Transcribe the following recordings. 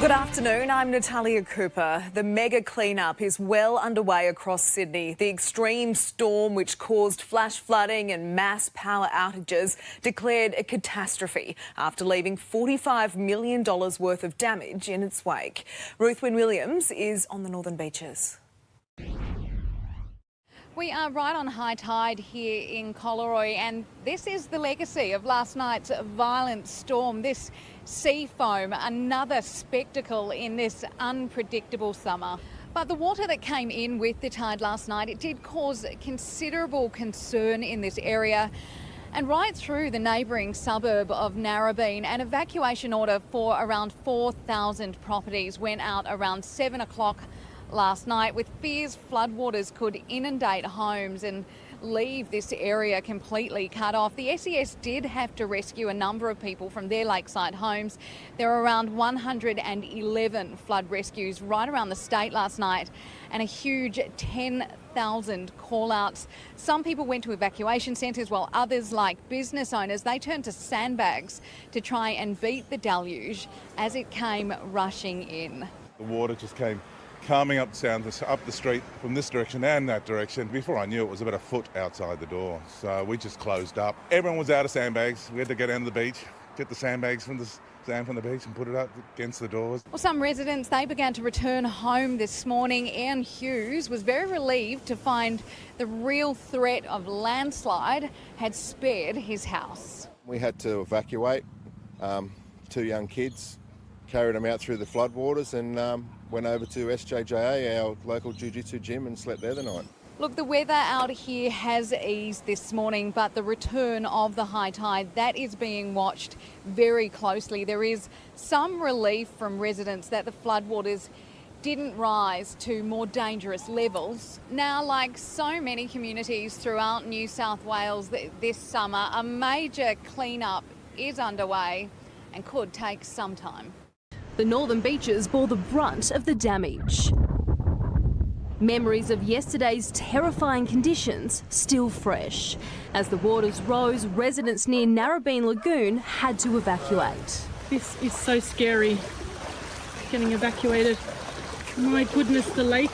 Good afternoon, I'm Natalia Cooper. The mega clean-up is well underway across Sydney. The extreme storm which caused flash flooding and mass power outages declared a catastrophe after leaving $45 million worth of damage in its wake. Ruth Wynne-Williams is on the Northern Beaches. We are right on high tide here in Collaroy, and this is the legacy of last night's violent storm. This sea foam, another spectacle in this unpredictable summer. But the water that came in with the tide last night, it did cause considerable concern in this area and right through the neighbouring suburb of Narrabeen. An evacuation order for around 4,000 properties went out around 7 o'clock last night, with fears floodwaters could inundate homes and leave this area completely cut off. The SES did have to rescue a number of people from their lakeside homes. There were around 111 flood rescues right around the state last night and a huge 10,000 call-outs. Some people went to evacuation centres while others, like business owners, they turned to sandbags to try and beat the deluge as it came rushing in. The water just came calming up the street from this direction and that direction. Before I knew it was about a foot outside the door. So we just closed up. Everyone was out of sandbags. We had to go down to the beach, get the sandbags from the sand from the beach and put it up against the doors. Well, some residents, they began to return home this morning. Ian Hughes was very relieved to find the real threat of landslide had spared his house. We had to evacuate 2 young kids, carried them out through the floodwaters and went over to SJJA, our local jiu-jitsu gym, and slept there the night. Look, the weather out here has eased this morning, but the return of the high tide, that is being watched very closely. There is some relief from residents that the floodwaters didn't rise to more dangerous levels. Now, like so many communities throughout New South Wales this summer, a major clean-up is underway and could take some time. The Northern Beaches bore the brunt of the damage. Memories of yesterday's terrifying conditions still fresh. As the waters rose, residents near Narrabeen Lagoon had to evacuate. This is so scary, getting evacuated. My goodness, the lake,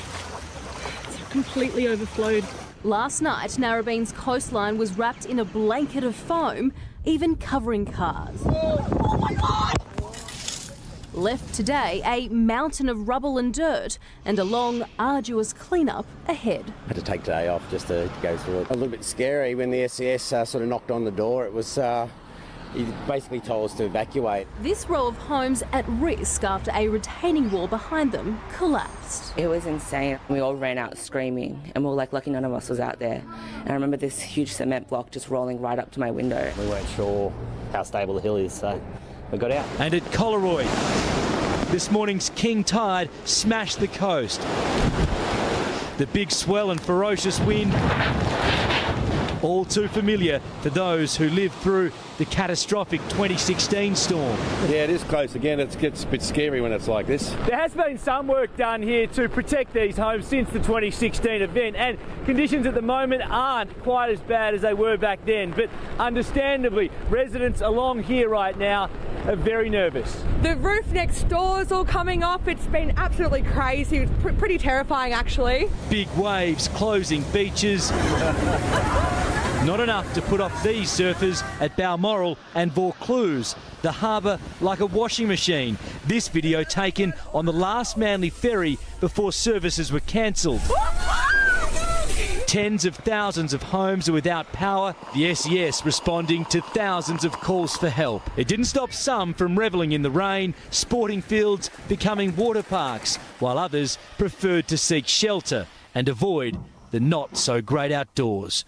it's completely overflowed. Last night, Narrabeen's coastline was wrapped in a blanket of foam, even covering cars. Oh my God! Left today, a mountain of rubble and dirt and a long, arduous clean-up ahead. I had to take today off just to go through it. A little bit scary when the SES sort of knocked on the door. It was, he basically told us to evacuate. This row of homes at risk after a retaining wall behind them collapsed. It was insane. We all ran out screaming and we were like, lucky none of us was out there. And I remember this huge cement block just rolling right up to my window. We weren't sure how stable the hill is, so we got out. And at Collaroy, this morning's king tide smashed the coast. The big swell and ferocious wind, all too familiar for those who lived through the catastrophic 2016 storm. Yeah, it is close. Again, it gets a bit scary when it's like this. There has been some work done here to protect these homes since the 2016 event, and conditions at the moment aren't quite as bad as they were back then, but understandably, residents along here right now are very nervous. The roof next door is all coming off. It's been absolutely crazy. It's pretty terrifying, actually. Big waves closing beaches. Not enough to put off these surfers at Balmoral and Vaucluse. The harbour like a washing machine. This video taken on the last Manly ferry before services were cancelled. Tens of thousands of homes are without power, the SES responding to thousands of calls for help. It didn't stop some from revelling in the rain, sporting fields becoming water parks, while others preferred to seek shelter and avoid the not so great outdoors.